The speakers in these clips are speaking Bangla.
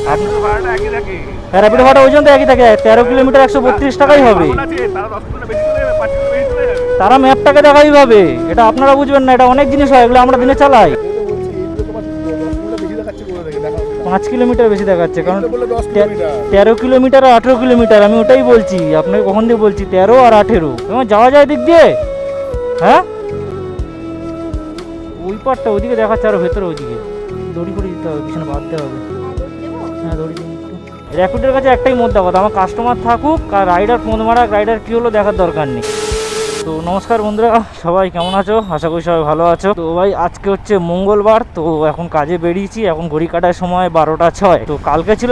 র্যাপিডো ভাড়া ওই জন্য একই থাকে, 13 কিলোমিটার 132 টাকাই হবে। তারা ম্যাপটাকে দেখাই হবে, এটা আপনারা বুঝবেন না, এটা অনেক জিনিস হয়, এগুলো আমরা দিনে চালাই। 5 কিলোমিটার বেশি দেখাচ্ছে, কারণ 13 কিলোমিটার আর 18 কিলোমিটার, আমি ওটাই বলছি আপনাকে, কখন দিয়ে বলছি 13 আর 18 তোমার যাওয়া যায় দিক দিয়ে। হ্যাঁ ওই পারটা ওইদিকে দেখাচ্ছে, আরো ভেতরে ওইদিকে দড়ি করে দিতে হবে, পিছনে বাঁধতে হবে। হ্যাঁ দড়ি দিন। র্যাপিডোর কাছে একটাই মোদ্দা কথা, আমার কাস্টমার থাকুক আর রাইডার ফোন মারা, রাইডার কী হলো দেখার দরকার নেই। তো নমস্কার বন্ধুরা, সবাই কেমন আছো? আশা করি সবাই ভালো আছো। তো ভাই আজকে হচ্ছে মঙ্গলবার, তো এখন কাজে বেরিয়েছি, এখন ঘড়ি কাটার সময় 12টা 6। তো কালকে ছিল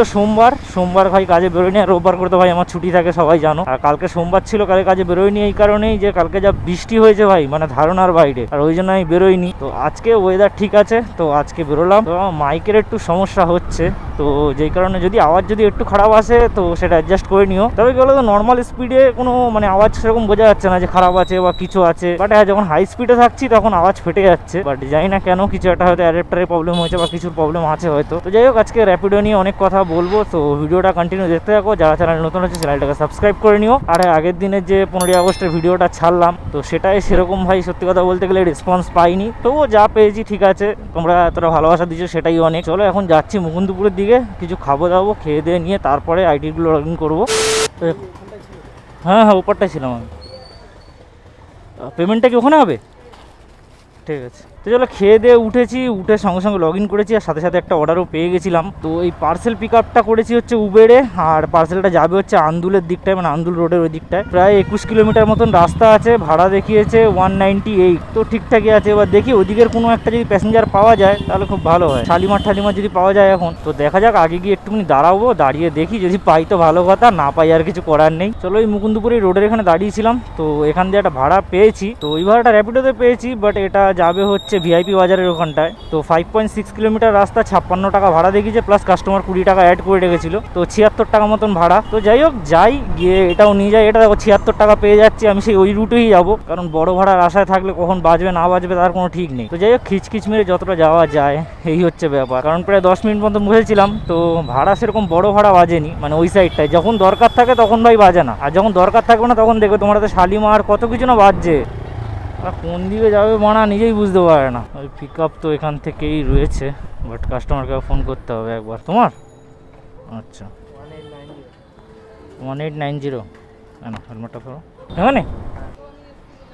সোমবার ভাই কাজে বেরোয়নি, আর রোববার করে তো ভাই আমার ছুটি থাকে সবাই জানো। আর কালকে সোমবার ছিল, কালকে কাজে বেরোয়নি এই কারণেই যে কালকে যা বৃষ্টি হয়েছে ভাই, মানে ধারণার বাইরে, আর ওই জন্য আমি বেরোয়নি। তো আজকে ওয়েদার ঠিক আছে, তো আজকে বেরোলাম। তো আমার মাইকের একটু সমস্যা হচ্ছে, তো যেই কারণে যদি আওয়াজ যদি একটু খারাপ আসে তো সেটা অ্যাডজাস্ট করে নিও। তবে কি বলো তো, নর্মাল স্পিডে কোনো মানে আওয়াজ সেরকম বোঝা যাচ্ছে না যে খারাপ আছে বা কিছু আছে, বাট হ্যাঁ যখন হাই স্পিডে থাকছি তখন আওয়াজ ফেটে যাচ্ছে। বাট জানি না কেন, কিছু একটা হয়তো অ্যাডাপ্টারের প্রবলেম হয়েছে বা কিছুর প্রবলেম আছে হয়তো। তো যাই হোক, আজকে র্যাপিডো নিয়ে অনেক কথা বলবো, তো ভিডিওটা কন্টিনিউ দেখতে থাকো। যারা চ্যানেল নতুন হচ্ছে চ্যানেলটাকে সাবস্ক্রাইব করে নিও। আর আগের দিনের যে 15ই আগস্টের ভিডিওটা ছাড়লাম, তো সেটাই সেরকম ভাই সত্যি কথা বলতে গেলে রেসপন্স পাইনি, তবুও যা পেয়েছি ঠিক আছে, তোমরা এতটা ভালোবাসা দিচ্ছ সেটাই অনেক। চলো এখন যাচ্ছি মুকুন্দপুরের দিকে, কিছু খাবো দাবো, খেয়ে দিয়ে নিয়ে তারপরে আইডিগুলো লগ ইন করবো। হ্যাঁ ওপারটাই ছিলাম আমি। পেমেন্টটা কি ওখানে হবে? ঠিক আছে, তো চলো খেয়ে দিয়ে উঠেছি, উঠে সঙ্গে সঙ্গে লগ ইন করেছি, আর সাথে সাথে একটা অর্ডারও পেয়ে গেছিলাম। তো এই পার্সেল পিক আপটা করেছি হচ্ছে উবেরে, আর পার্সেলটা যাবে হচ্ছে আন্দুলের দিকটায়, মানে আন্দুল রোডের ওই দিকটায়। প্রায় 21 কিলোমিটার মতন রাস্তা আছে, ভাড়া দেখিয়েছে 198। তো ঠিকঠাকই আছে। এবার দেখি ওইদিকের কোনো একটা যদি প্যাসেঞ্জার পাওয়া যায় তাহলে খুব ভালো হয়। শালিমার যদি পাওয়া যায় এখন, তো দেখা যাক। আগে গিয়ে একটুখানি দাঁড়াবো, দাঁড়িয়ে দেখি, যদি পাই তো ভালো কথা, না পাই আর কিছু করার নেই। চলো এই মুকুন্দপুরের রোডের এখানে দাঁড়িয়েছিলাম, তো এখান দিয়ে একটা ভাড়া পেয়েছি। তো ওই ভাড়াটা র্যাপিডোতে পেয়েছি, বাট এটা যাবে হচ্ছে ভিআইপি বাজারের ওখানটায়। তো 5.6 কিলোমিটার রাস্তা, 56 টাকা ভাড়া দেখিয়েছে, প্লাস কাস্টমার 20 টাকা অ্যাড করে রেখেছিল, তো 76 টাকা মতন ভাড়া। তো যাই হোক, যাই গিয়ে এটাও নিয়ে যাই। এটা দেখো 76 টাকা পেয়ে যাচ্ছি, আমি সেই ওই রুটেই যাবো, কারণ বড় ভাড়ার আশায় থাকলে কখন বাজবে না বাজবে তার কোনো ঠিক নেই। তো যাই হোক, খিচখিচ মেরে যতটা যাওয়া যায় এই হচ্ছে ব্যাপার, কারণ প্রায় 10 মিনিট মতন বসেছিলাম, তো ভাড়া সেরকম বড় ভাড়া বাজেনি, মানে ওই সাইডটায় যখন দরকার থাকে তখন ভাই বাজে না, আর যখন দরকার থাকবে না তখন দেখবে তোমার হাতে শালিমার কত কিছু না বাজছে। কোন দিকে যাবে মানা নিজেই বুঝতে পারে না। ওই পিক আপ তো এখান থেকেই রয়েছে, বাট কাস্টমারকে ফোন করতে হবে একবার। তোমার আচ্ছা 1890, কেন হেলমেটটা ধরো এখানে।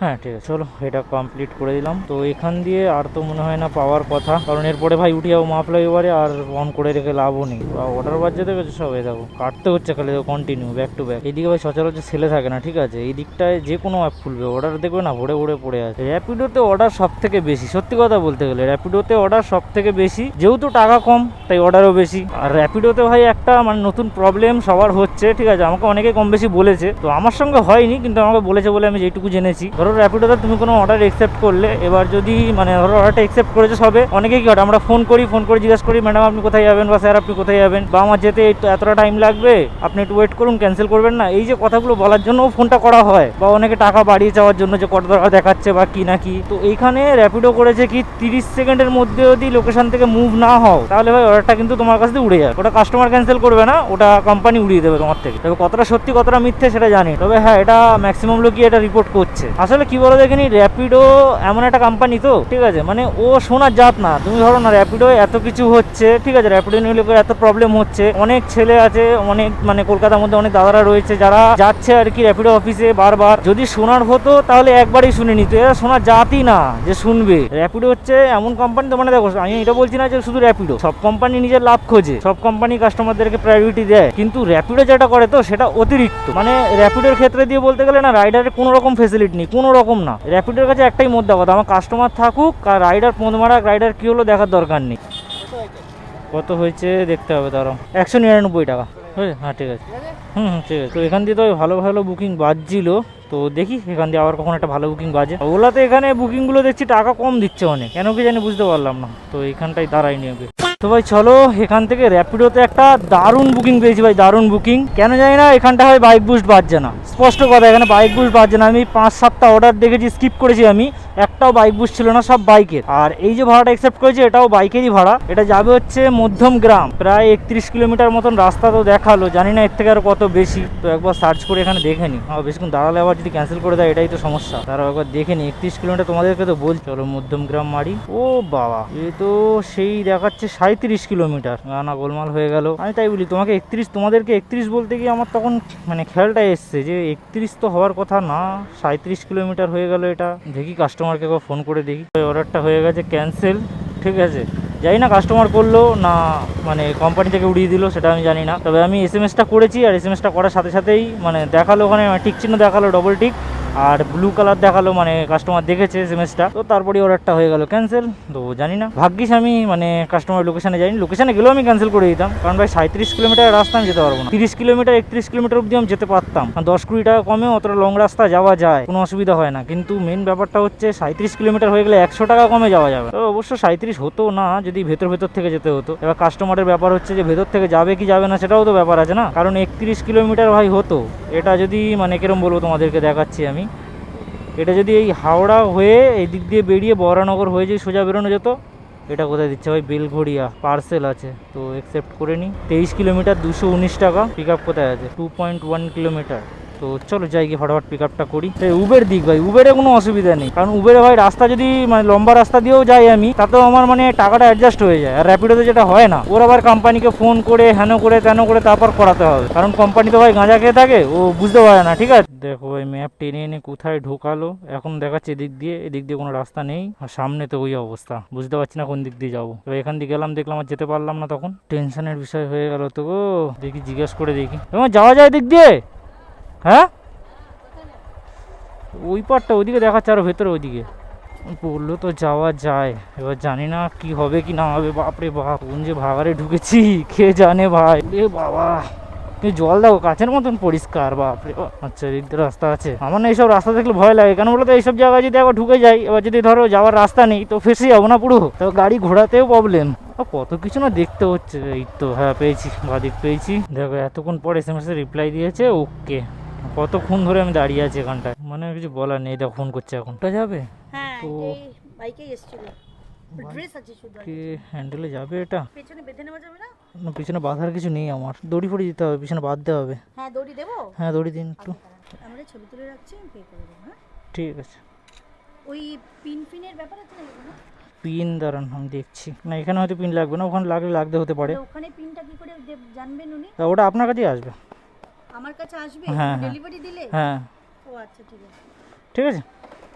হ্যাঁ ঠিক আছে, চলো এটা কমপ্লিট করে দিলাম। তো এখান দিয়ে আর তো মনে হয় না পাওয়ার কথা, কারণ এরপরে ভাই উঠে যাবো মা ফ্লাইওভারে, আর অন করে রেখে লাভও নেই। অর্ডার বাজে দেখেছো সব, এই দেখো কাটতে হচ্ছে খালি, কন্টিনিউ ব্যাক টু ব্যাক। এইদিকে ভাই সচরাচর ছেলে থাকে না, ঠিক আছে, এই দিকটায় যে কোনো অ্যাপ খুলবে অর্ডার দেখবে না ভরে ভরে পড়ে আছে। র্যাপিডোতে অর্ডার সব থেকে বেশি, সত্যি কথা বলতে গেলে র্যাপিডোতে অর্ডার সব থেকে বেশি, যেহেতু টাকা কম তাই অর্ডারও বেশি। আর র্যাপিডোতে ভাই একটা মানে নতুন প্রবলেম সবার হচ্ছে, ঠিক আছে, আমাকে অনেকে কম বেশি বলেছে, তো আমার সঙ্গে হয়নি কিন্তু আমাকে বলেছে বলে আমি যেটুকু জেনেছি। ধরো র্যাপিডোতে তুমি কোনো অর্ডার অ্যাকসেপ্ট করলে, এবার যদি মানে ধরো অর্ডারটা অ্যাকসেপ্ট করেছে সবে, অনেকে কি হয় আমরা ফোন করে জিজ্ঞাসা করি ম্যাডাম আপনি কোথায় যাবেন, বা স্যার আপনি কোথায় যাবেন, বা আমার যেতে এতটা টাইম লাগবে, আপনি একটু ওয়েট করুন, ক্যান্সেল করবেন না, এই যে কথাগুলো বলার জন্য ফোনটা করা হয়, বা অনেকে টাকা বাড়িয়ে যাওয়ার জন্য যে কত টাকা দেখাচ্ছে বা কি না কি। তো এইখানে র্যাপিডো করেছে কি 30 সেকেন্ডের মধ্যে যদি লোকেশন থেকে মুভ না হও তাহলে ভাই অর্ডারটা কিন্তু তোমার কাছ থেকে উড়ে যায়। ওটা কাস্টমার ক্যান্সেল করবে না, ওটা কোম্পানি উড়িয়ে দেবে তোমার থেকে। তবে কতটা সত্যি কতটা মিথ্যে সেটা জানি, তবে হ্যাঁ এটা ম্যাক্সিমাম লোকই এটা রিপোর্ট করছে। আসলে কি বলো দেখিনি, র্যাপিডো এমন একটা কোম্পানি তো, ঠিক আছে, মানে ও শোনার জাত না। তুমি ধরো না র্যাপিডো এত কিছু হচ্ছে, ঠিক আছে, র্যাপিডো নিয়ে লোকের এত প্রবলেম হচ্ছে, অনেক ছেলে আছে, অনেক মানে কলকাতার মধ্যে অনেক দাদারা রয়েছে যারা যাচ্ছে আর কি র্যাপিডো অফিসে বারবার। যদি শোনার হতো তাহলে একবারই শুনে নিত, এরা শোনার জাতই না যে শুনবে। র্যাপিডো হচ্ছে এমন কোম্পানি, তো মানে দেখো আমি এটা বলছি না যে শুধু র্যাপিডো, সব কোম্পানি নিজের লাভ খোঁজে, সব কোম্পানি কাস্টমারদেরকে প্রায়োরিটি দেয়, কিন্তু র্যাপিডো যেটা করে তো সেটা অতিরিক্ত। মানে র্যাপিডোর ক্ষেত্রে দিয়ে বলতে গেলে না, রাইডারের কোনো রকম ফেসিলিটি নেই, কোনো রকম না। র্যাপিডোর কাছে একটাই মোদ্দা কথা, আমার কাস্টমার থাকুক আর রাইডার ফোন মারা, রাইডার কী হলো দেখার দরকার নেই। কত হয়েছে দেখতে হবে, দাঁড়াও 199 টাকা। হ্যাঁ ঠিক আছে, ঠিক আছে। তো এখান দিয়ে তো ভালো ভালো বুকিং বাজছিল, তো দেখি এখান দিয়ে আবার কখন একটা ভালো বুকিং বাজে। ওলাতে এখানে বুকিংগুলো দেখছি টাকা কম দিচ্ছে অনেক, কেন কি জানি বুঝতে পারলাম না, তো এইখানটাই দাঁড়াইনি আগে। তো ভাই চলো এখান থেকে র্যাপিডোতে একটা দারুণ বুকিং পেয়েছি ভাই, দারুণ বুকিং। কেন জানি না এখানটা হয় বাইক বুস্ট বাজছে না, স্পষ্ট কথা এখানে বাইক বুস্ট বাজছে না। আমি 5-7টা অর্ডার দেখেছি, স্কিপ করেছি আমি, একটাও বাইক বুঝ ছিল না, সব বাইকের। আর এই যে ভাড়াটা অ্যাকসেপ্ট করেছে এটাও বাইকেরই ভাড়া। এটা যাবে হচ্ছে মধ্যম গ্রাম, প্রায় 31 কিলোমিটার মতন রাস্তা তো দেখালো, জানি না এর থেকে আর কত বেশি। তো একবার সার্চ করে এখানে দেখে নি, বেশিক্ষণ দাঁড়ালে আবার যদি ক্যান্সেল করে দেয় এটাই তো সমস্যা। তারা একবার দেখে নি 31 কিলোমিটার তোমাদেরকে তো বল। চলো মধ্যম গ্রাম মারি। ও বাবা, এ তো সেই দেখাচ্ছে 37 কিলোমিটার। না গোলমাল হয়ে গেল। আমি তাই বলি তোমাকে 31, তোমাদেরকে 31 বলতে গিয়ে আমার তখন মানে খেয়ালটা এসছে যে 31 তো হওয়ার কথা না, 37 কিলোমিটার হয়ে গেল। এটা দেখি কাস্টমারকে একবার ফোন করে দেখি। অর্ডারটা হয়ে গেছে ক্যান্সেল, ঠিক আছে। জানি না কাস্টমার করলো না মানে কোম্পানি থেকে উড়িয়ে দিল, সেটা আমি জানি না। তবে আমি এসএমএসটা করেছি, আর এসএমএসটা করার সাথে সাথেই মানে দেখালো ওখানে টিক চিহ্ন দেখালো, ডবল টিক, আর ব্লু কালার দেখালো, মানে কাস্টমার দেখেছে এসএমএসটা। তো তারপরে অর্ডারটা হয়ে গেল ক্যান্সেল। তো জানি না, ভাগ্যিস আমি মানে কাস্টমার লোকেশনে যাইনি, লোকেশনে গেলেও আমি ক্যান্সেল করে দিতাম, কারণ ভাই 37 কিলোমিটার রাস্তা আমি যেতে পারবো না। 30 কিলোমিটার 31 কিলোমিটার অব্দি আমি যেতে পারতাম, 10-20 টাকা কমে অতটা লং রাস্তা যাওয়া যায়, কোনো অসুবিধা হয় না। কিন্তু মেন ব্যাপারটা হচ্ছে 37 কিলোমিটার হয়ে গেলে 100 টাকা কমে যাওয়া যাবে। তো অবশ্য 37 হতো না যদি ভেতর থেকে যেতে হতো। এবার কাস্টমারের ব্যাপার হচ্ছে যে ভেতর থেকে যাবে কি যাবে না, সেটাও তো ব্যাপার আছে না। কারণ 31 কিলোমিটার ভাই হতো, এটা যদি মানে কিরম বলবো তোমাদেরকে দেখাচ্ছি আমি, এটা যদি এই হাওড়া হয়ে এই দিক দিয়ে বেরিয়ে বহরানগর হয়ে যে সোজা বেরোনো যেত। এটা কোথায় দিচ্ছে ভাই, বেলঘড়িয়া, পার্সেল আছে তো অ্যাকসেপ্ট করে নিই। 23 কিলোমিটার 219 টাকা। পিক আপ কোথায় আছে, 2.1 কিলোমিটার। তো চলো যাই গিয়ে ফটাফট পিক আপটা করি। উবের দিক ভাই, উবেরে কোনো অসুবিধা নেই, কারণ উবেরে ভাই রাস্তা যদি মানে লম্বা রাস্তা দিয়েও যাই আমি, তাতেও আমার মানে টাকাটা অ্যাডজাস্ট হয়ে যায়। আর র্যাপিডোতে যেটা হয় না, ওর আবার কোম্পানিকে ফোন করে হেন করে তেন করে তারপর করাতে হবে, কারণ কোম্পানি তো ভাই গাঁজা খেয়ে থাকে, ও বুঝতে পারে না। ঠিক আছে, দেখো ভাই ম্যাপ টেনে এনে কোথায় ঢোকালো, এখন দেখাচ্ছে এদিক দিয়ে কোনো রাস্তা নেই, আর সামনে তো ওই অবস্থা, বুঝতে পারছি না কোন দিক দিয়ে যাবো। তো এখান দিয়ে গেলাম, দেখলাম আর যেতে পারলাম না, তখন টেনশনের বিষয় হয়ে গেল। তো গো দেখি জিজ্ঞেস করে দেখি, তোমার যাওয়া যায় দিক দিয়ে? হ্যাঁ, ওই পারটা ওইদিকে দেখাচ্ছে, আরো ভেতরে ওইদিকে বললো তো যাওয়া যায়। এবার জানি না কি হবে কি না হবে। বাপরে বাপ, কোন যে ভাগারে ঢুকেছি কে জানে ভাই। এ বাবা, জল দাও কাছের মতন পরিষ্কার, বাপরে। আচ্ছা এদিক দিয়ে রাস্তা আছে। আমার না এইসব রাস্তা দেখলে ভয় লাগে, কেন বলো তো, এইসব জায়গায় যদি একবার ঢুকে যাই, এবার যদি ধরো যাওয়ার রাস্তা নেই তো ফেসে যাবো না পুরো, তো গাড়ি ঘোরাতেও প্রবলেম। কত কিছু না দেখতে হচ্ছে। এই তো হ্যাঁ পেয়েছি, বাদিক পেয়েছি। দেখো এতক্ষণ পর এসএমএস এর রিপ্লাই দিয়েছে, ওকে। কতক্ষণ ধরে আমি দাঁড়িয়ে আছি এখানটায়, মানে কিছু বলার নেই। দেখো ফোন করছে এখন, যাবে তো বাইকে এসেছিল, ড্রেস আছে শুধু। কি হ্যান্ডেলে যাবে এটা? পেছনে বেঁধে নেওয়া যাবে না? না পিছনে বাঁধার কিছু নেই আমার, দড়ি ফড়ি দিতে হবে, পিছনে বাঁধতে হবে। হ্যাঁ দড়ি দেবো। হ্যাঁ দড়ি দিন একটু। আমরা ছবি তুলে রাখছি, আমি পে করে দেবো। হ্যাঁ ঠিক আছে। ওই পিনের ব্যাপার আছে না? পিন দাঁড়ান আমি দেখছি। না এখানে হয়তো পিন লাগবে না, ওখানে লাগতে হতে পারে। ওখানে পিনটা কি করে জানবেন উনি? ওটা আপনার কাছেই আসবে। আমার কাছে আসবে হ্যাঁ ডেলিভারি দিলে? হ্যাঁ ও আচ্ছা ঠিক আছে। ঠিক আছে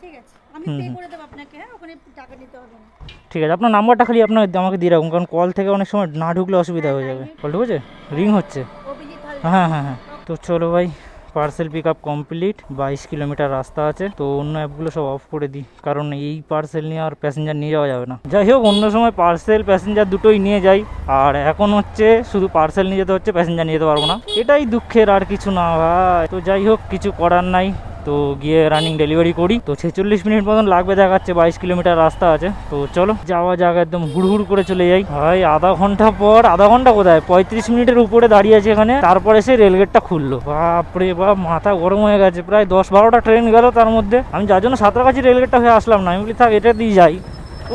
ঠিক আছে, আমি পে করে দেব আপনাকে। হ্যাঁ ওখানে টাকা নিতে হবে না। ঠিক আছে, আপনার নাম্বারটা খালি আপনার আমাকে দিয়ে রাখুন, কারণ কল থেকে অনেক সময় না ঢুকলে অসুবিধা হয়ে যাবে। কল ঢুকেছে, রিং হচ্ছে। অভিজিৎ হ্যাঁ হ্যাঁ হ্যাঁ। তো চলো ভাই, parcel pick up complete. 22 kilometre রাস্তা আছে। তো অন্য অ্যাপগুলো সব অফ করে দিই, কারণ এই পার্সেল নিয়ে আর প্যাসেঞ্জার নিয়ে যাওয়া যাবে না। যাই হোক, অন্য সময় পার্সেল প্যাসেঞ্জার দুটোই নিয়ে যাই, আর এখন হচ্ছে শুধু পার্সেল নিয়ে যেতে হচ্ছে, প্যাসেঞ্জার নিয়ে যেতে পারবো না। এটাই দুঃখের, আর কিছু না ভাই। তো যাই হোক, কিছু করার নাই। তো গিয়ে রানিং ডেলিভারি করি। তো 46 মিনিট মতন লাগবে দেখাচ্ছে, 22 কিলোমিটার রাস্তা আছে। তো চলো যাওয়া যাক, একদম হুড় করে চলে যাই। ভাই আধা ঘন্টা পর, আধা ঘন্টা কোথায়, 35 মিনিটের উপরে দাঁড়িয়ে আছে এখানে, তারপরে সে রেলগেটটা খুললো। বাপরে বাপ, মাথা গরম হয়ে গেছে। প্রায় 10-12টা ট্রেন গেল তার মধ্যে। আমি যার জন্য সাঁতরাগাছি রেলগেটটা হয়ে আসলাম না, আমি বলি থাক এটা দিয়ে যাই।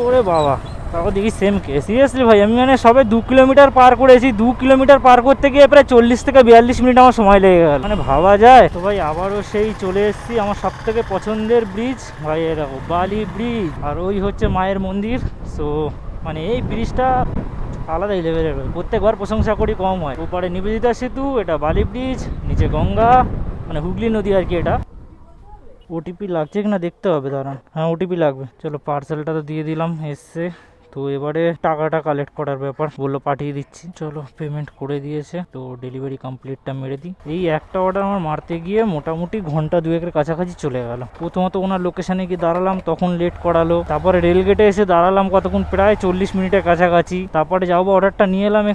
ওরে বাবা, তারপর দেখি সেম কে। সিরিয়াসলি ভাই, আমি মানে সবে 2 কিলোমিটার পার করেছি। 2 কিলোমিটার পার করতে গিয়ে প্রায় 40 থেকে 42 মিনিট আমার সময় লেগে গেল, মানে ভাবা যায়। তো ভাই আবারও সেই চলে এসেছি আমার সব থেকে পছন্দের ব্রিজ ভাই, এরকম বালি ব্রিজ। আর ওই হচ্ছে মায়ের মন্দির। সো মানে এই ব্রিজটা আলাদাই লেভেলের, প্রত্যেকবার প্রশংসা করি কম হয়। ওপারে নিবেদিতা সেতু, এটা বালি ব্রিজ, নিচে গঙ্গা, মানে হুগলি নদী আর কি। এটা ওটিপি লাগছে কিনা দেখতে হবে, দাঁড়ান। হ্যাঁ ওটিপি লাগবে। চলো পার্সেলটা তো দিয়ে দিলাম, এসছে। তো এবারে টাকাটা কালেক্ট করার ব্যাপার, বললো পাঠিয়ে দিচ্ছি। চলো পেমেন্ট করে দিয়েছে, তো ডেলিভারি কমপ্লিটটা মেরে দিই। এই একটা অর্ডার আমার মারতে গিয়ে মোটামুটি ঘন্টা 2-এর কাছাকাছি চলে গেল। প্রথমত ওনার লোকেশনে গিয়ে দাঁড়ালাম, তখন লেট করালো। তারপরে রেলগেটে এসে দাঁড়ালাম কতক্ষণ, প্রায় 40 মিনিটের কাছাকাছি। তারপরে যাবো, অর্ডারটা নিয়ে এলাম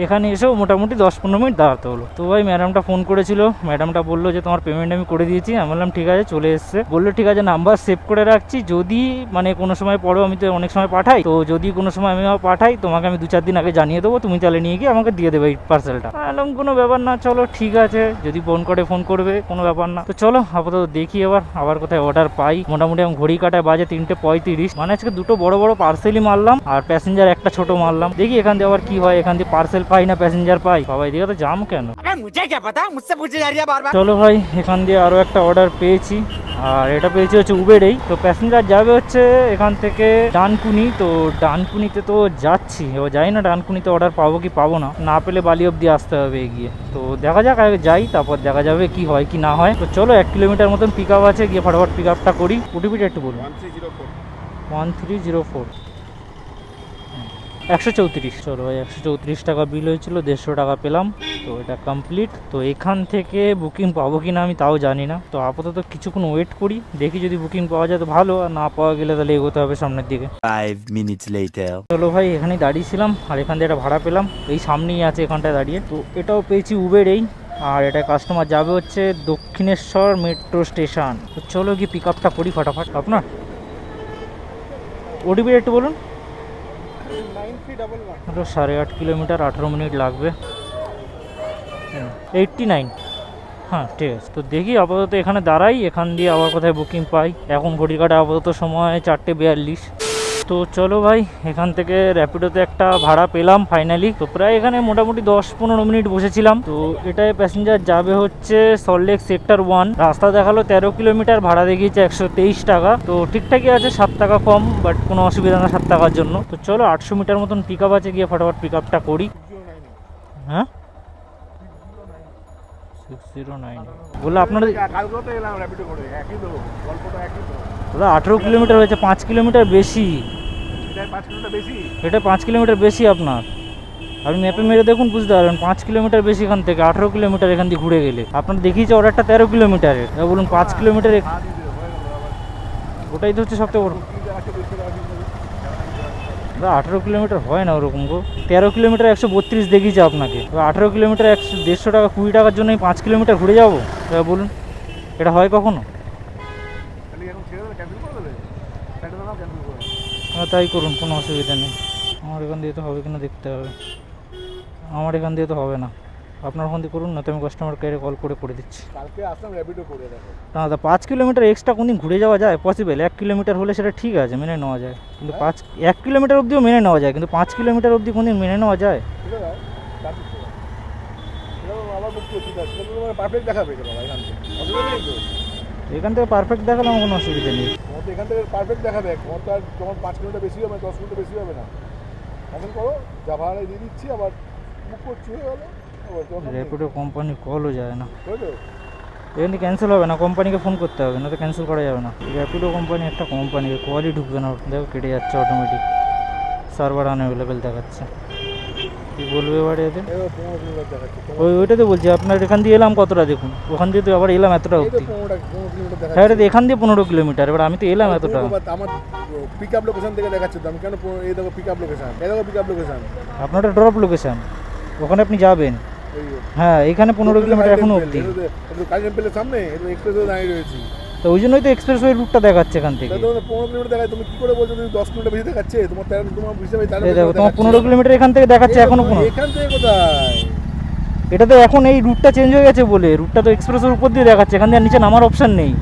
এখানে এসেও মোটামুটি 10-15 মিনিট দাঁড়াতে হলো। তো ভাই ম্যাডামটা ফোন করেছিল, ম্যাডামটা বললো যে তোমার পেমেন্ট আমি করে দিয়েছি। আমি বললাম ঠিক আছে, চলে এসছে। বললো ঠিক আছে, নাম্বার সেভ করে রাখছি, যদি মানে কোনো সময় পরেও, আমি তো অনেক সময় পাঠাই, তো যদি যদি কোনো সময় আমি পাঠাই তোমাকে আমি 2-4 দিন আগে জানিয়ে দেবো, তুমি তাহলে নিয়ে গিয়ে আমাকে দিয়ে দেবে এই পার্সেলটা। এরকম কোনো ব্যাপার না, চলো ঠিক আছে, যদি ফোন করবে কোনো ব্যাপার না। তো চলো আপাতত দেখি আবার কোথায় অর্ডার পাই। মোটামুটি আমি ঘড়ি কাটায় বাজে 3:35, মানে আজকে দুটো বড় বড় পার্সেলই মারলাম আর প্যাসেঞ্জার একটা ছোট মারলাম। দেখি এখান দিয়ে আবার কি হয়, এখান দিয়ে পার্সেল পাই না প্যাসেঞ্জার পাই। সবাই দিকে তো জাম কেন। চলো ভাই, এখান দিয়ে আরো একটা অর্ডার পেয়েছি আর এটা পেয়েছি হচ্ছে উবেরেই। তো প্যাসেঞ্জার যাবে হচ্ছে এখান থেকে ডানকুনি। তো ডানকুনিতে তো যাচ্ছি, এবার যাই না ডানকুনিতে অর্ডার পাবো কি পাবো না, না পেলে বালি অব্দি আসতে হবে এগিয়ে। তো দেখা যাক, আগে যাই তারপর দেখা যাবে কি হয় কি না হয়। তো চলো 1 কিলোমিটার মতন পিক আপ আছে, গিয়ে ফটাফট পিক আপটা করি। ওটিপিটা একটু বলুন। 1304 134। চলো ভাই, 134 টাকা বিল হয়েছিল, 150 টাকা পেলাম। তো এটা কমপ্লিট। তো এখান থেকে বুকিং পাবো কি না আমি তাও জানি না। তো আপাতত কিছুক্ষণ ওয়েট করি, দেখি যদি বুকিং পাওয়া যায় তো ভালো, আর না পাওয়া গেলে তাহলে এগোতে হবে সামনের দিকে। 5 minutes later. চলো ভাই, এখানেই দাঁড়িয়েছিলাম আর এখান থেকে একটা ভাড়া পেলাম, এই সামনেই আছে এখানটায় দাঁড়িয়ে। তো এটাও পেয়েছি উবেরেই আর এটা কাস্টমার যাবে হচ্ছে দক্ষিণেশ্বর মেট্রো স্টেশন। তো চলো গিয়ে পিক আপটা করি ফটাফট। আপনার ওটিপি একটু বলুন। 8.5 কিলোমিটার, 18 মিনিট লাগবে। 89। হ্যাঁ ঠিক আছে। তো দেখি আপাতত এখানে দাঁড়াই, এখান দিয়ে আবার কোথায় বুকিং পাই। এখন ঘড়ি কাটা আপাতত সময় 4:42। তো চলো ভাই, এখান থেকে র্যাপিডোতে একটা ভাড়া পেলাম ফাইনালি। তো প্রায় এখানে মোটামুটি 10-15 মিনিট বসেছিলাম। তো এটায় প্যাসেঞ্জার যাবে হচ্ছে সল্টলেক সেক্টর 1। রাস্তা দেখালো 13 কিলোমিটার, ভাড়া দেখিয়েছে 123 টাকা। তো ঠিকঠাকই আছে, 7 টাকা কম, বাট কোনো অসুবিধা না 7 টাকার জন্য। তো চলো 800 মিটার মতন পিক আপ আছে, গিয়ে ফটাফট পিক আপটা করি। হ্যাঁ 609 বললো আপনাদের দাদা 18 কিলোমিটার হয়েছে, 5 কিলোমিটার বেশি। এটা 5 কিলোমিটার বেশি আপনার, আপনি ম্যাপে মেরে দেখুন বুঝতে পারবেন। 5 কিলোমিটার বেশি এখান থেকে, 18 কিলোমিটার এখান দিয়ে ঘুরে গেলে। আপনার দেখিয়েছে অর্ডারটা 13 কিলোমিটারের, বলুন 5 কিলোমিটার। ওটাই তো হচ্ছে সবথেকে বড়। দাদা 18 কিলোমিটার হয় না ওরকম গো, 13 কিলোমিটার 132 দেখিয়েছে আপনাকে। 18 কিলোমিটার 150 টাকা 20 টাকার জন্য 5 কিলোমিটার ঘুরে যাবো? বলুন এটা হয় কখনো? হ্যাঁ তাই করুন, কোনো অসুবিধা নেই। আমার এখান দিয়ে তো হবে কিনা দেখতে হবে। আমার এখান দিয়ে তো হবে না, আপনার ওখান দিয়ে করুন না, তো আমি কাস্টমার কেয়ারে কল করে দিচ্ছি। কালকে আসলাম র্যাপিডো করে দেখো না দাদা 5 কিলোমিটার এক্সট্রা কোনদিন ঘুরে যাওয়া যায় পসিবল? 1 কিলোমিটার হলে সেটা ঠিক আছে, মেনে নেওয়া যায়, কিন্তু 1 কিলোমিটার অবধিও মেনে নেওয়া যায়, কিন্তু 5 কিলোমিটার অবধি কোনদিন মেনে নেওয়া যায়? আমার বুক ঠিক আছে, তোমার পারফেক্ট দেখাবে এটা বাবা, এখান থেকে অসুবিধা নেই তো। এখান থেকে পারফেক্ট দেখালাম, কোনো অসুবিধা নেই। তোমার তো এখান থেকে পারফেক্ট দেখাবে, তোমার তো আর তোমার 5 কিলোমিটার বেশি হবে, 10 কিলোমিটার বেশি হবে না। এখন করো, যা ভাড়া দিয়ে দিচ্ছি, আবার বুক করছি হয়ে গেলো। র্যাপিডো কোম্পানি কলও যায় না, বুঝলো? এখান থেকে ক্যান্সেল হবে না, কোম্পানিকে ফোন করতে হবে, না তো ক্যান্সেল করা যাবে না। র্যাপিডো কোম্পানি একটা কোম্পানি, কোয়ালিটি ঢুকবে না, দেখো কেটে যাচ্ছে অটোমেটিক, সার্ভার আনঅ্যাভেলেবেল দেখাচ্ছে। কী বলবে এবারে এদের? 15 কিলোমিটার দেখাচ্ছে। ওইটা তো বলছি, আপনার এখান দিয়ে এলাম কতটা দেখুন, ওখান দিয়ে তো আবার এলাম এতটা এই তো অবধি। 15 কিলোমিটার দেখাচ্ছে। হ্যাঁ এটা এখান দিয়ে 15 কিলোমিটার, এবার আমি তো এলাম এতটা। আমার পিক আপ লোকেশন থেকে দেখাচ্ছে তো, আমি কেন এই দেখো পিক আপ লোকেশন, এই দেখো পিক আপ লোকেশন। আপনার ড্রপ লোকেশন, ওখানে আপনি যাবেন। হ্যাঁ এখানে 15 কিলোমিটার এখনো অবধি। কাজের পেলে সামনে এক্সপ্রেসওয়ে দাঁড়িয়ে রয়েছি, তো ওই জন্যই তো এক্সপ্রেসওয়ে রুটটা দেখাচ্ছে এখান থেকে। 15 কিলোমিটার দেখায়, তুমি কি করে বলছো তুমি 10 কিলোমিটার বেশি দেখাচ্ছে? তোমার তোমার হিসাবে এই দেখো তোমার 15 কিলোমিটার এখান থেকে দেখাচ্ছে এখনো 15। এখান থেকে কোথায়? এটা তো এখন এই রুটটা চেঞ্জ হয়ে গেছে বলে, রুটটা তো এক্সপ্রেসের উপর দিয়ে দেখাচ্ছে, এখান দিয়ে নিচে নামার অপশান নেই,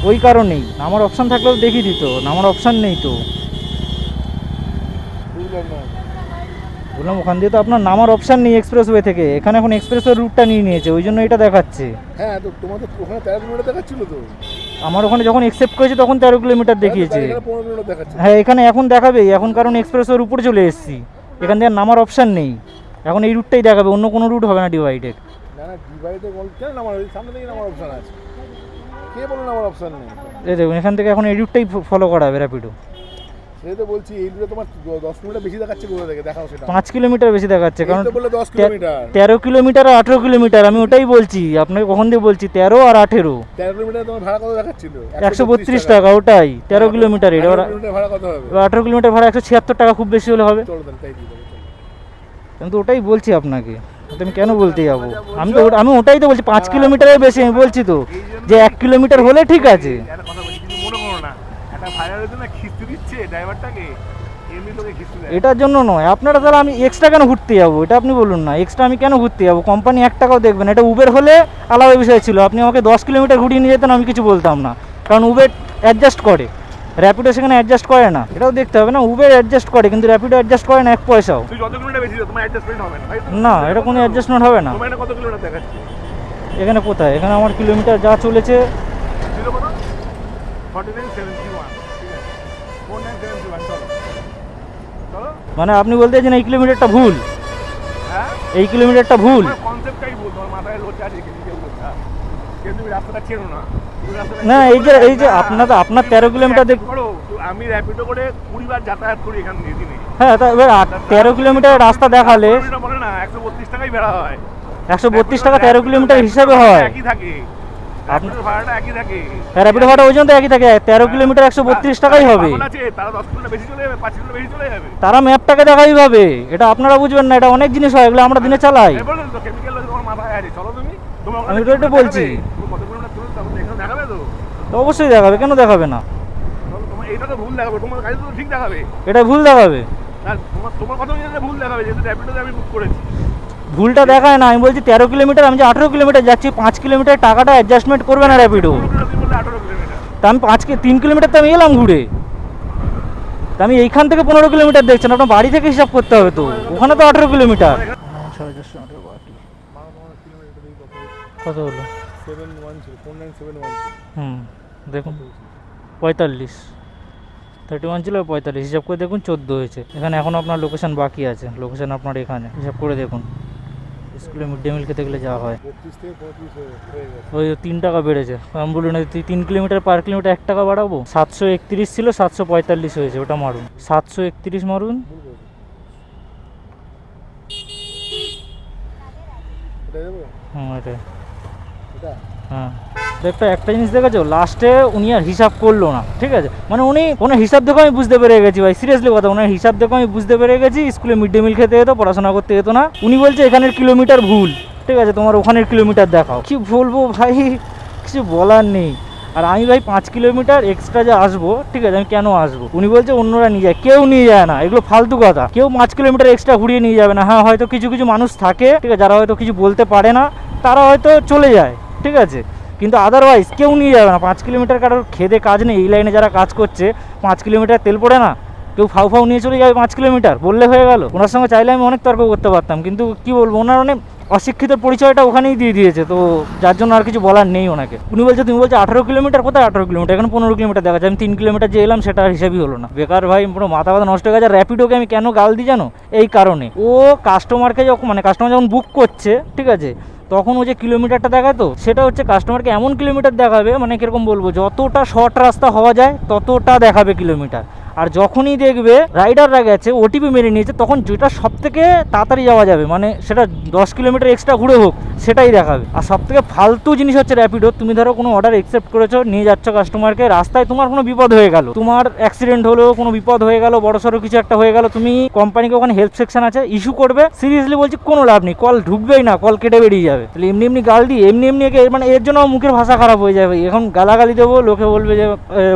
ওই কারণেই। নামার অপশান থাকলেও দেখিয়ে দিত, নামার অপশান নেই তো। বুঝলাম না। বললাম ওখান দিয়ে তো আপনার নামার অপশান নেই এক্সপ্রেসওয়ে থেকে, এখানে এখন এক্সপ্রেসওয়ে রুটটা নিয়ে নিয়েছে, ওই জন্য এটা দেখাচ্ছে। হ্যাঁ তো তোমার তো ওখানে 13 কিলোমিটার দেখাচ্ছিল তো। আমার ওখানে যখন অ্যাকসেপ্ট করেছে তখন 13 কিলোমিটার দেখিয়েছে। এখানে 15 কিলোমিটার দেখাচ্ছে। হ্যাঁ এখানে এখন দেখাবেই, এখন কারণ এক্সপ্রেসওয়ের উপরে চলে এসেছি, এখান থেকে নামার অপশান নেই, এখন এই রুটটাই দেখাবে, অন্য কোনো রুট হবে না ডিভাইডেড। না না ডিভাইডে বল কেন নামার, সামনে থেকে নামার অপশন আছে, কে বলল নামার অপশন নেই? এই দেখুন এখান থেকে এখন এই রুটটাই ফলো করাবে র্যাপিডো। সেই তো বলছি এই রুটে তোমার 10 কিলোমিটার বেশি দেখাচ্ছে, কোথা থেকে দেখাও সেটা। 5 কিলোমিটার বেশি দেখাচ্ছে, কারণ তো বললে 10 কিলোমিটার। 13 কিলোমিটার আর 18 কিলোমিটার, আমি ওটাই বলছি আপনাকে, কখন দিয়ে বলছি 13 আর 18। 13 কিলোমিটার তোমার ভাড়া কত দেখাচ্ছিল? 132 টাকা, ওটাই 13 কিলোমিটার। এটা 18 কিলোমিটার ভাড়া কত হবে? 18 কিলোমিটার ভাড়া 176 টাকা, খুব বেশি হলে হবে। চলো তাহলে তাই দিয়ে দেবো, চলো। আমি তো ওটাই বলছি আপনাকে, তো আমি কেন বলতে যাবো? আমি ওটাই তো বলছি, 5 কিলোমিটারের বেশি আমি বলছি তো, যে 1 কিলোমিটার হলে ঠিক আছে। একটা কথা বলছি, কিন্তু মনে করো না, একটা ভাড়া হয়েছে না খিস্তি দিচ্ছে ড্রাইভারটাকে, এমনি তোকে ঘিরতে দেয়। এটার জন্য নয়, আপনারা তাহলে আমি এক্সট্রা কেন ঘুরতে যাবো, এটা আপনি বলুন না, এক্সট্রা আমি কেন ঘুরতে যাবো? কোম্পানি 1 টাকাও দেখবেন, এটা উবের হলে আলাদা বিষয় ছিল, আপনি আমাকে 10 কিলোমিটার ঘুরিয়ে নিয়ে যেতেন, আমি কিছু বলতাম না, কারণ উবের অ্যাডজাস্ট করে, র্যাপিডো সেখানে অ্যাডজাস্ট করে না, এটাও দেখতে হবে না। উবের অ্যাডজাস্ট করে কিন্তু র্যাপিডো অ্যাডজাস্ট করে না 1 পয়সাও। তুই যত কিলোমিটার বেশি যাও তোমার অ্যাডজাস্টমেন্ট হবে না, তাই তো? না, এটা কোনো অ্যাডজাস্টমেন্ট হবে না। তোমার এটা কত কিলোমিটার দেখাচ্ছে? এখানে কোথায়, এখানে আমার কিলোমিটার যা চলেছে ছিল কত? 4971, ঠিক আছে, 4971, চলো চলো। মানে আপনি বলতে চাইছেন এই কিলোমিটারটা ভুল, হ্যাঁ, এই কিলোমিটারটা ভুল? তোমার কনসেপ্টটাই ভুল, তোমার মাথায় লোচা আছে কিন্তু কেউ লোচা, কেউ তুমি রাস্তাটা চেনো না, তুমি রাস্তাটা না, চেনো এই যে না। আপনার 13 কিলোমিটার দেখ, করো, আমি র্যাপিডো করে 20 বার যাতায়াত করি এখান দিয়ে দিনে। হ্যাঁ তা এবার 13 কিলোমিটার রাস্তা দেখালে এটা বলে না 132 টাকাই ভাড়া হয়, 132 টাকা 13 কিলোমিটার হিসাবে হয়। একই থাকে, আপনার ভাড়াটা একই থাকে। র্যাপিডো ভাড়া ওই জন্য তো একই থাকে, 13 কিলোমিটার 132 টাকাই হবে। পাগল আছে, তারা 10 কিলোমিটার বেশি চলে যাবে, 5 কিলোমিটার বেশি চলে যাবে। তারা ম্যাপটাকে দেখাই ভাবে, এটা আপনারা বুঝবেন না, এটা অনেক জিনিস হয়, এগুলো আমরা দিনে চালাই। এই বললেন তো কেমিক্যাল তোমার মাথায় আছে, চলো তুমি, তোমার আমি তো এটা বলছি। তুমি কত কিলোমিটার চলে তখন এখানে দেখাবে তো, তো অবশ্যই দেখাবে, কেন দেখাবে না? চলো তোমার এটা তো ভুল দেখাবে, তোমার গাড়ি তো ঠিক দেখাবে, এটা ভুল দেখাবে। আর তোমার কথা অনুযায়ী ভুল দেখাবে, যেহেতু র্যাপিডোতে আমি বুক করেছি। ভুলটা দেখায় না, আমি বলছি 13 কিলোমিটার, আমি যে 18 কিলোমিটার যাচ্ছি, 5 কিলোমিটার টাকাটা অ্যাডজাস্টমেন্ট করবে না র্যাপিডো। তুমি বললে 18 কিলোমিটার, তা আমি 3 কিলোমিটার তো আমি এলাম ঘুরে, তা আমি এইখান থেকে 15 কিলোমিটার দেখছেন, আপনার বাড়ি থেকে হিসাব করতে হবে তো, ওখানে তো 18 কিলোমিটার। কত হলো? 710 4971 ছিল। দেখুন 45, 31 ছিল 45, হিসাব করে দেখুন 14 হয়েছে। এখানে এখন আপনার লোকেশন বাকি আছে, লোকেশন আপনার এখানে হিসাব করে দেখুন, স্কুলে মিড ডে মিল খেতে গেলে যা হয় 32 থেকে 35 হয়ে গেছে। ওই 3 টাকা বেড়েছে। আমি বলুন 3 কিলোমিটার পার কিলোমিটার 1 টাকা বাড়াবো, 731 ছিল 745 হয়েছে, ওটা মারুন, 731 মারুন। এটা দেবো, এটাই, এটা হ্যাঁ। একটা জিনিস দেখেছো, লাস্টে উনি আর হিসাব করলো না, ঠিক আছে, মানে উনি ওনার হিসাব দেখে আমি বুঝতে পেরে গেছি ভাই, সিরিয়াসলি কথা, ওনার হিসাব দেখে আমি বুঝতে পেরে গেছি স্কুলে মিড ডে মিল খেতে যেত, পড়াশোনা করতে যেত না। উনি বলছে এখানের কিলোমিটার ভুল, ঠিক আছে, তোমার ওখানের কিলোমিটার দেখাও। কি বলবো ভাই, কিছু বলার নেই। আর আমি ভাই 5 কিলোমিটার এক্সট্রা যে আসবো, ঠিক আছে, আমি কেন আসবো? উনি বলছে অন্যরা নিয়ে যায়, কেউ নিয়ে যায় না, এগুলো ফালতু কথা, কেউ 5 কিলোমিটার এক্সট্রা ঘুরিয়ে নিয়ে যাবে না। হ্যাঁ, হয়তো কিছু কিছু মানুষ থাকে, ঠিক আছে, যারা হয়তো কিছু বলতে পারে না, তারা হয়তো চলে যায়, ঠিক আছে, কিন্তু আদারওয়াইজ কেউ নিয়ে যাবে না। 5 কিলোমিটার কারোর খেদে কাজ নেই, এই লাইনে যারা কাজ করছে 5 কিলোমিটার তেল পড়ে না, কেউ ফাউ ফাউ নিয়ে চলে যাবে 5 কিলোমিটার, বললে হয়ে গেল। ওনার সঙ্গে চাইলে আমি অনেক তর্ক করতে পারতাম, কিন্তু কি বলবো, ওনার অনেক অশিক্ষিত পরিচয়টা ওখানেই দিয়ে দিয়েছে, তো যার জন্য আর কিছু বলার নেই ওনাকে। উনি বলছে, তুমি বলছো 18 কিলোমিটার, কোথায় 18 কিলোমিটার, এখানে 15 কিলোমিটার দেখা যায়, আমি 3 কিলোমিটার যে এলাম সেটা হিসাবই হলো না। বেকার ভাই, পুরো মাথা ব্যথা নষ্ট হয়ে গেছে। র্যাপিডোকে আমি কেন গাল দিই জানো? এই কারণে, ও কাস্টমারকে যখন, মানে কাস্টমার যখন বুক করছে, ঠিক আছে, তখন ও যে কিলোমিটারটা দেখাতো, সেটা হচ্ছে কাস্টমারকে এমন কিলোমিটার দেখাবে, মানে কিরকম বলবো, যতটা শর্ট রাস্তা হওয়া যায় ততটা দেখাবে কিলোমিটার। আর যখনই দেখবে রাইডাররা গেছে, ওটিপি মেরে নিয়েছে, তখন যেটা সব থেকে তাড়াতাড়ি যাওয়া যাবে, মানে সেটা 10 কিলোমিটার এক্সট্রা ঘুরে হোক, সেটাই দেখাবে। আর সব থেকে ফালতু জিনিস হচ্ছে র্যাপিডো, তুমি ধরো কোনো অর্ডার অ্যাকসেপ্ট করেছো, নিয়ে যাচ্ছ কাস্টমারকে, রাস্তায় তোমার কোনো বিপদ হয়ে গেল, তোমার অ্যাক্সিডেন্ট হলো, কোনো বিপদ হয়ে গেল, বড়সড় কিছু একটা হয়ে গেল, তুমি কোম্পানিকে ওখানে হেল্প সেকশন আছে, ইস্যু করবে, সিরিয়াসলি বলছি কোনো লাভ নেই, কল ঢুকবেই না, কল কেটে বেরিয়ে যাবে। তাহলে এমনি এমনি গাল দিয়ে এমনি একে, মানে এর জন্য মুখের ভাষা খারাপ হয়ে যাবে। এখন গালাগালি দেবো, লোকে বলবে যে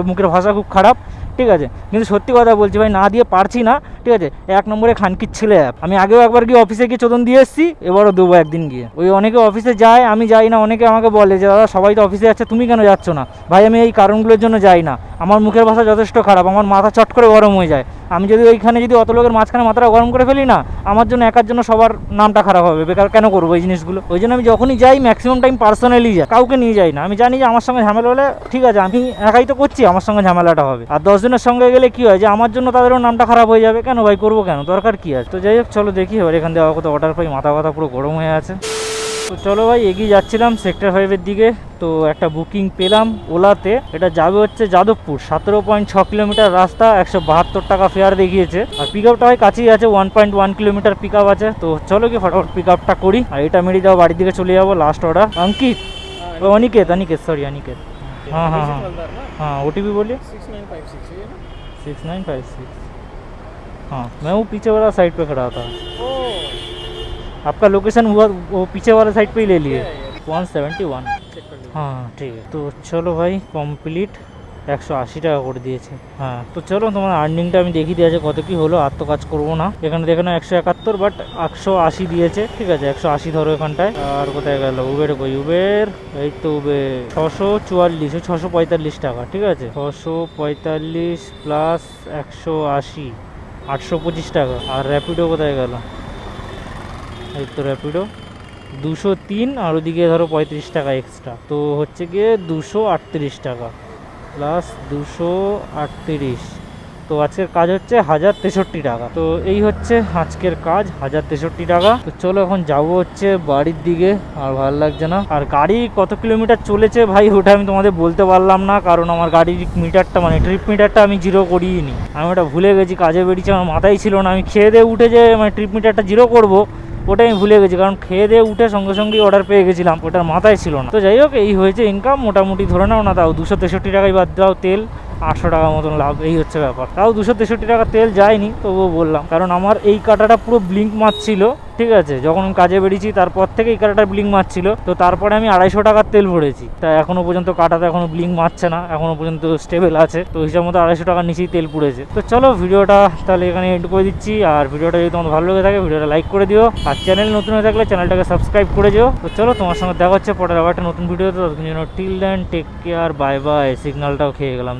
মুখের ভাষা খুব খারাপ, ঠিক আছে, কিন্তু সত্যি কথা বলছি ভাই, না দিয়ে পারছি না, ঠিক আছে। 1 নম্বরে খানকির ছেলে অ্যাপ। আমি আগেও একবার গিয়ে অফিসে গিয়ে চোদন দিয়ে এসেছি, এবারও দেবো একদিন গিয়ে। ওই অনেকে অফিসে যায়, আমি যাই না, অনেকে আমাকে বলে যে দাদা সবাই তো অফিসে যাচ্ছে, তুমি কেন যাচ্ছ না? ভাই আমি এই কারণগুলোর জন্য যাই না, আমার মুখের ভাষা যথেষ্ট খারাপ, আমার মাথা চট করে গরম হয়ে যায়। আমি যদি ওইখানে যদি অত লোকের মাঝখানে মাথাটা গরম করে ফেলি না, আমার জন্য একার জন্য সবার নামটা খারাপ হবে, বেকার কেন করবো এই জিনিসগুলো। ওই জন্য আমি যখনই যাই ম্যাক্সিমাম টাইম পার্সোনালি যাই, কাউকে নিয়ে যাই না। আমি জানি যে আমার সঙ্গে ঝামেলা হলে, ঠিক আছে, আমি একাই তো করছি, আমার সঙ্গে ঝামেলাটা হবে। আর 10 জনের সঙ্গে গেলে কি হয়, যে আমার জন্য তাদেরও নামটা খারাপ হয়ে যাবে, কেন ভাই করবো কেন, দরকার কি আছে? তো যাই হোক, চলো দেখি এবার এখান থেকে কত অর্ডার পাই, মাথা ব্যথা পুরো গরম হয়ে আছে। তো চলো ভাই, এগিয়ে যাচ্ছিলাম সেক্টর 5-এর দিকে, তো একটা বুকিং পেলাম ওলাতে, এটা যাবে হচ্ছে যাদবপুর, 17.6 কিলোমিটার রাস্তা, 172 টাকা ফেয়ার দেখিয়েছে। আর পিক আপটা হয় কাছেই আছে, 1.1 কিলোমিটার পিক আপ আছে। তো চলো কি ফটাফট পিক আপটা করি, আর এটা মেরে যাও, বাড়ির দিকে চলে যাবো। লাস্ট অর্ডার অঙ্কিত, অনিকেত, সরি অনিকেত, हाँ हाँ हाँ हाँ, OTP बोलिए 6956। हाँ, मैं वो पीछे वाला साइड पे खड़ा था, आपका लोकेशन हुआ वो पीछे वाला साइड पे ही ले लिए। 171। हाँ ठीक है, तो चलो भाई कंप्लीट 180 টাকা করে দিয়েছে। হ্যাঁ, তো চলো তোমার আর্নিংটা আমি দেখিয়ে দিয়েছে কত কি হলো, আর তো কাজ করবো না। এখানে দেখে না 171, বাট 180 দিয়েছে, ঠিক আছে 180 ধরো এখানটায়। আর কোথায় গেল উবের, কই উবের, এই তো উবের 644, 645 টাকা, ঠিক আছে 645 প্লাস 180, 825 টাকা। আর র্যাপিডো কোথায় গেল, এই তো র্যাপিডো 203, আর ওদিকে ধরো 35 টাকা এক্সট্রা, তো হচ্ছে গিয়ে 238 টাকা প্লাস 238। তো আজকের কাজ হচ্ছে 1063 টাকা। তো এই হচ্ছে আজকের কাজ, 1063 টাকা। তো চলো এখন যাবো হচ্ছে বাড়ির দিকে, আর ভালো লাগছে না। আর গাড়ি কত কিলোমিটার চলেছে ভাই ওটা আমি তোমাদের বলতে পারলাম না, কারণ আমার গাড়ির মিটারটা মানে ট্রিপ মিটারটা আমি জিরো করিনি। আমি ওটা ভুলে গেছি, কাজে বেরিয়েছি, আমার মাথায় ছিল না। আমি খেয়ে দিয়ে উঠে যে মানে ট্রিপ মিটারটা জিরো করবো ওটা আমি ভুলে গেছি, কারণ খেয়ে দিয়ে উঠে সঙ্গে সঙ্গেই অর্ডার পেয়ে গেছিলাম, ওটার মাথায় ছিল না। তো যাই হোক, এই হয়েছে ইনকাম মোটামুটি, ধরে নাও না তাও 263 টাকাই বাদ দাও তেল, 800 টাকা মতন লাভ, এই হচ্ছে ব্যাপার। তাও 263 টাকা তেল যায়নি, তবুও বললাম, কারণ আমার এই কাটাটা পুরো ব্লিঙ্ক মারছিল, ঠিক আছে যখন আমি কাজে বেরিয়েছি তারপর থেকে এই কাটাটা ব্লিঙ্ক মারছিল। তো তারপরে আমি 250 টাকার তেল ভরেছি, তা এখনো পর্যন্ত কাটাতে এখনো ব্লিঙ্ক মারছে না, এখনো পর্যন্ত স্টেবল আছে। তো হিসাব মতো 250 টাকার নিচেই তেল পুড়েছে। তো চলো ভিডিওটা তাহলে এখানে এন্ড করে দিচ্ছি। আর ভিডিওটা যদি তোমার ভালো লেগে থাকে ভিডিওটা লাইক করে দিও, আর চ্যানেল নতুন হয়ে থাকলে চ্যানেলটাকে সাবস্ক্রাইব করে দিও। তো চলো তোমার সঙ্গে দেখা হচ্ছে পরের আবার একটা নতুন ভিডিওতে। ততক্ষণ জন্য till then take care, bye bye. সিগন্যালটাও খেয়ে গেলাম।